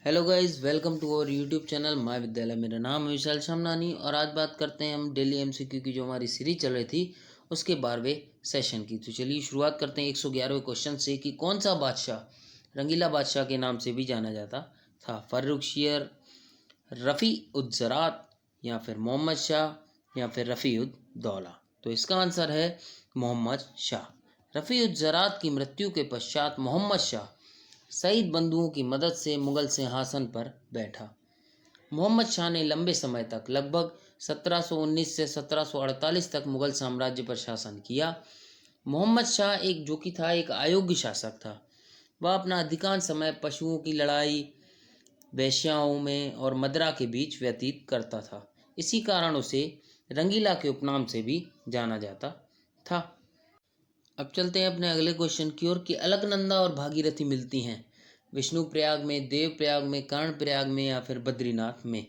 Hello guys, welcome to our YouTube channel my Vidyalaya. मेरा नाम है विशाल शामनानी और आज बात करते हैं हम डेली एमसीक्यू की जो हमारी सीरीज चल रही थी उसके 12वें सेशन की। तो चलिए शुरुआत करते हैं 111वें क्वेश्चन से कि कौन सा बादशाह रंगीला बादशाह के नाम से भी जाना जाता था? फर्रुखशियर, रफ़ी उद ज़रात या फिर मोहम्मद शाह या फिर रफ़ी उद दौला। तो इसका आंसर है मोहम्मद शाह। रफ़ी उद ज़रात की मृत्यु के पश्चात मोहम्मद शाह शहीद बंधुओं की मदद से मुगल सिंहासन पर बैठा। मोहम्मद शाह ने लंबे समय तक लगभग 1719 से 1748 तक मुगल साम्राज्य पर शासन किया। मोहम्मद शाह एक अयोग्य शासक था। वह अपना अधिकांश समय पशुओं की लड़ाई, वेश्याओं में और मदिरा के बीच व्यतीत करता था। इसी कारण उसे रंगीला के उपनाम से भी जाना जाता था। अब चलते हैं अपने अगले क्वेश्चन की ओर कि अलकनंदा और भागीरथी मिलती हैं विष्णु प्रयाग में, देव प्रयाग में, कर्ण प्रयाग में या फिर बद्रीनाथ में।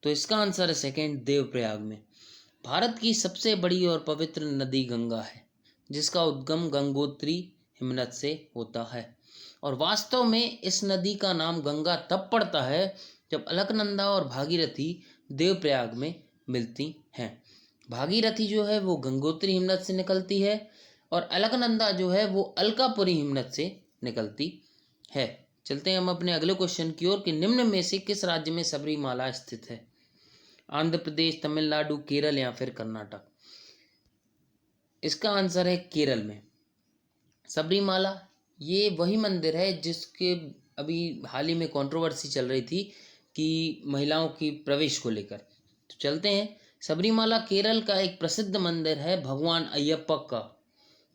तो इसका आंसर है सेकंड, देव प्रयाग में। भारत की सबसे बड़ी और पवित्र नदी गंगा है, जिसका उद्गम गंगोत्री हिमनद से होता है। और वास्तव में इस नदी का नाम गंगा तब पड़ता है जब अलकनंदा और भागीरथी देवप्रयाग में मिलती हैं। भागीरथी जो है वो गंगोत्री हिमनद से निकलती है और अलकनंदा जो है वो अलकापुरी हिमनद से निकलती है। चलते हैं हम अपने अगले क्वेश्चन की ओर कि निम्न में से किस राज्य में सबरीमाला स्थित है? आंध्र प्रदेश, तमिलनाडु, केरल या फिर कर्नाटक। इसका आंसर है केरल में। सबरीमाला ये वही मंदिर है जिसके अभी हाल ही में कंट्रोवर्सी चल रही थी कि महिलाओं की प्रवेश को लेकर। तो चलते हैं, सबरीमाला केरल का एक प्रसिद्ध मंदिर है भगवान अयप्पा का।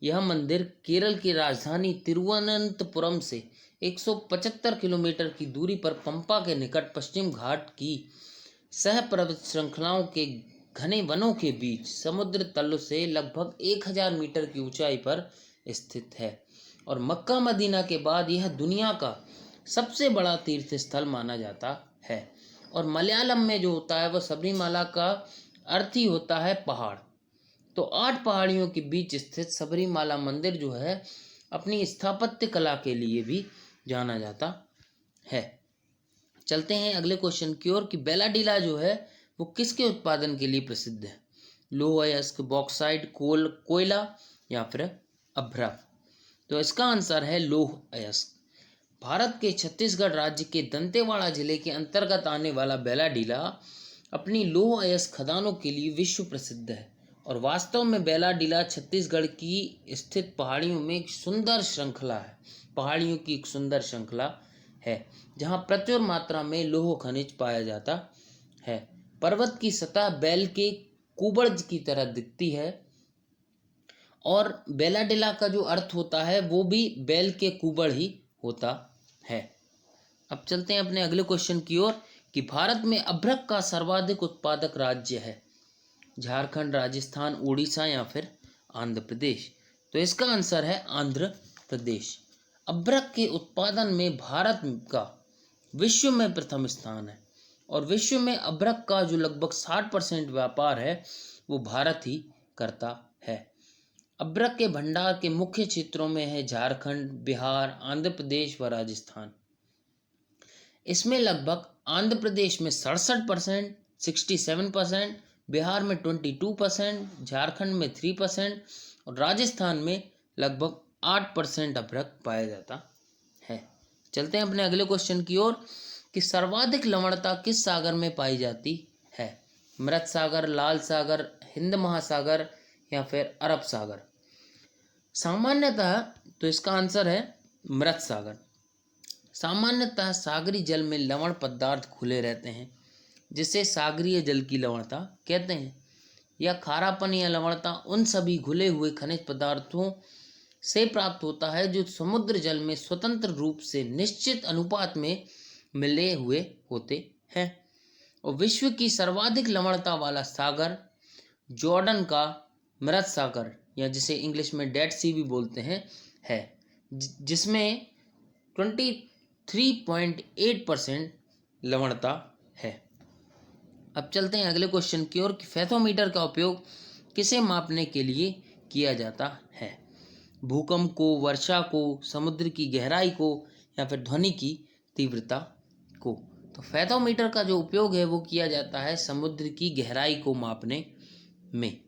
यह मंदिर केरल की राजधानी तिरुवनंतपुरम से 175 किलोमीटर की दूरी पर पंपा के निकट पश्चिम घाट की सह पर्वत श्रृंखलाओं के घने वनों के बीच समुद्र तल से लगभग 1000 मीटर की ऊंचाई पर स्थित है और मक्का मदीना के बाद यह दुनिया का सबसे बड़ा तीर्थ स्थल माना जाता है। और मलयालम में जो होता है वह सबरीमाला का अर्थ ही होता है पहाड़। तो 8 पहाड़ियों के बीच स्थित सबरीमाला मंदिर जो है अपनी स्थापत्य कला के लिए भी जाना जाता है। चलते हैं अगले क्वेश्चन की ओर कि बेलाडीला जो है वो किसके उत्पादन के लिए प्रसिद्ध है? लौह अयस्क, बॉक्साइट, कोयला या फिर अभ्रक। तो इसका आंसर है लौह अयस्क। भारत के छत्तीसगढ़ राज्य के दंतेवाड़ा जिले के अंतर्गत आने वाला बेलाडीला अपनी लौह अयस्क खदानों के लिए विश्व प्रसिद्ध है। और वास्तव में बेलाडीला छत्तीसगढ़ की स्थित पहाड़ियों में एक सुंदर श्रृंखला है। पहाड़ियों की एक सुंदर श्रृंखला है जहां प्रचुर मात्रा में लौह खनिज पाया जाता है। पर्वत की सतह बैल के कुबड़ की तरह दिखती है और बेलाडीला का जो अर्थ होता है वो भी बैल के कुबड़ ही होता है। अब चलते हैं अपने अगले क्वेश्चन की ओर कि भारत में अभ्रक का सर्वाधिक उत्पादक राज्य है झारखंड, राजस्थान, उड़ीसा या फिर आंध्र प्रदेश। तो इसका आंसर है आंध्र प्रदेश। अभ्रक के उत्पादन में भारत का विश्व में प्रथम स्थान है और विश्व में अभ्रक का जो लगभग 60% व्यापार है वो भारत ही करता है। अभ्रक के भंडार के मुख्य क्षेत्रों में है झारखंड, बिहार, आंध्र प्रदेश व राजस्थान। इसमें लगभग आंध्र प्रदेश में 67%, 67%, बिहार में 22%, झारखंड में 3% और राजस्थान में लगभग 8% अभ्रक पाया जाता है। चलते हैं अपने अगले क्वेश्चन की ओर कि सर्वाधिक लवणता किस सागर में पाई जाती है? मृत सागर, लाल सागर, हिंद महासागर या फिर अरब सागर। सामान्यतः तो इसका आंसर है मृत सागर। सामान्यतः सागरी जल में लवण पदार्थ घुले रहते हैं जिसे सागरीय जल की लवणता कहते हैं। यह खारापन या लवणता उन सभी घुले हुए खनिज पदार्थों से प्राप्त होता है जो समुद्र जल में स्वतंत्र रूप से निश्चित अनुपात में मिले हुए होते हैं। और विश्व की सर्वाधिक लवणता वाला सागर जॉर्डन का मृत सागर या जिसे इंग्लिश में डेड सी भी बोलते हैं है, जिसमें 23.8% लवणता है। अब चलते हैं अगले क्वेश्चन की ओर कि फेथोमीटर का उपयोग किसे मापने के लिए किया जाता है? भूकंप को, वर्षा को, समुद्र की गहराई को या फिर ध्वनि की तीव्रता को। तो फैथोमीटर का जो उपयोग है वो किया जाता है समुद्र की गहराई को मापने में।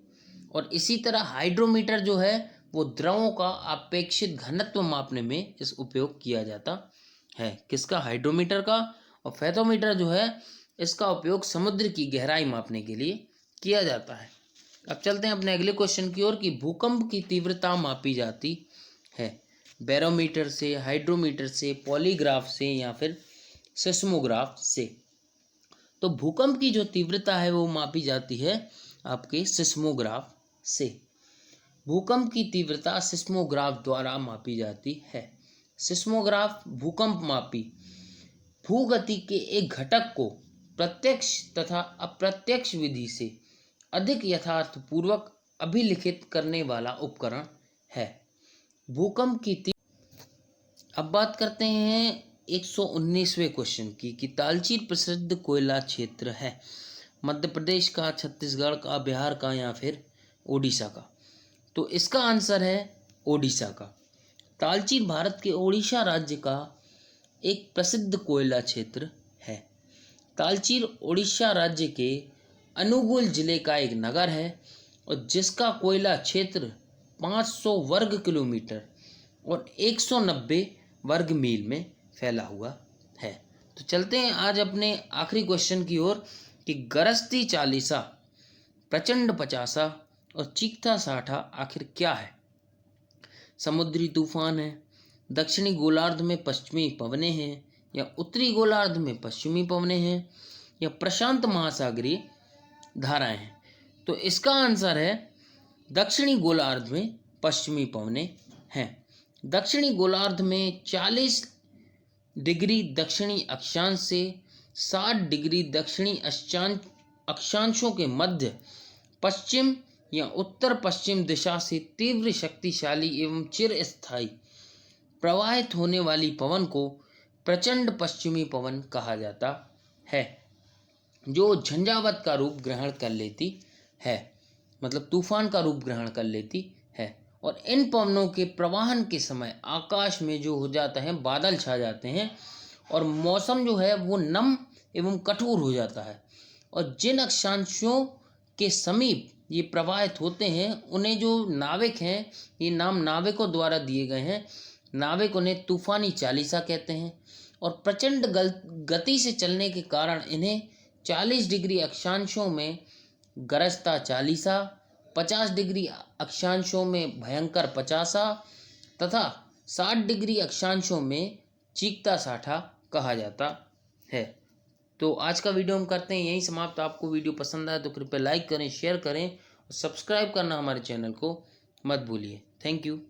और इसी तरह हाइड्रोमीटर जो है वो द्रवों का अपेक्षित घनत्व मापने में इस उपयोग किया जाता है। किसका? हाइड्रोमीटर का। और फैथोमीटर जो है इसका उपयोग समुद्र की गहराई मापने के लिए किया जाता है। अब चलते हैं अपने अगले क्वेश्चन की ओर कि भूकंप की तीव्रता मापी जाती है बैरोमीटर से, हाइड्रोमीटर से, पॉलीग्राफ से या फिर सिस्मोग्राफ से। तो भूकंप की जो तीव्रता है वो मापी जाती है आपके सिस्मोग्राफ से। भूकंप की तीव्रता सिस्मोग्राफ द्वारा मापी जाती है। सिस्मोग्राफ भूकंप मापी भूगति के एक घटक को प्रत्यक्ष तथा अप्रत्यक्ष विधि से अधिक यथार्थपूर्वक अभिलिखित करने वाला उपकरण है। भूकंप की अब बात करते हैं 119वें क्वेश्चन की कि तालचीर प्रसिद्ध कोयला क्षेत्र है मध्य प्रदेश का, छत्तीसगढ़ का, बिहार का या फिर ओडिशा का। तो इसका आंसर है ओडिशा का। तालचीर भारत के ओडिशा राज्य का एक प्रसिद्ध कोयला क्षेत्र है। तालचीर ओडिशा राज्य के अनुगुल जिले का एक नगर है और जिसका कोयला क्षेत्र 500 वर्ग किलोमीटर और 190 वर्ग मील में फैला हुआ है। तो चलते हैं आज अपने आखिरी क्वेश्चन की ओर कि गरजती चालीसा, प्रचंड पचासा और चीखता साठा आखिर क्या है? समुद्री तूफान है, दक्षिणी गोलार्ध में पश्चिमी पवनें हैं, या उत्तरी गोलार्ध में पश्चिमी पवनें हैं, या प्रशांत महासागरीय धाराएं हैं। तो इसका आंसर है दक्षिणी गोलार्ध में पश्चिमी पवनें हैं। दक्षिणी गोलार्ध में 40 डिग्री दक्षिणी अक्षांश से 60 डिग्री दक्षिणी अक्षांशों के मध्य पश्चिम या उत्तर पश्चिम दिशा से तीव्र, शक्तिशाली एवं चिरस्थायी प्रवाहित होने वाली पवन को प्रचंड पश्चिमी पवन कहा जाता है, जो झंझावात का रूप ग्रहण कर लेती है, मतलब तूफान का रूप ग्रहण कर लेती है। और इन पवनों के प्रवाहन के समय आकाश में जो हो जाता है बादल छा जाते हैं और मौसम जो है वो नम एवं कठोर हो जाता है। और जिन अक्षांशों के समीप ये प्रवाहित होते हैं उन्हें जो नाविक हैं, ये नाम नाविकों द्वारा दिए गए हैं, नाविक उन्हें तूफानी चालीसा कहते हैं। और प्रचंड गति से चलने के कारण इन्हें 40 डिग्री अक्षांशों में गरजता चालीसा, 50 डिग्री अक्षांशों में भयंकर पचासा तथा 60 डिग्री अक्षांशों में चीखता साठा कहा जाता है। तो आज का वीडियो हम करते हैं यहीं समाप्त। आपको वीडियो पसंद आए तो कृपया लाइक करें, शेयर करें और सब्सक्राइब करना हमारे चैनल को मत भूलिए। Thank you.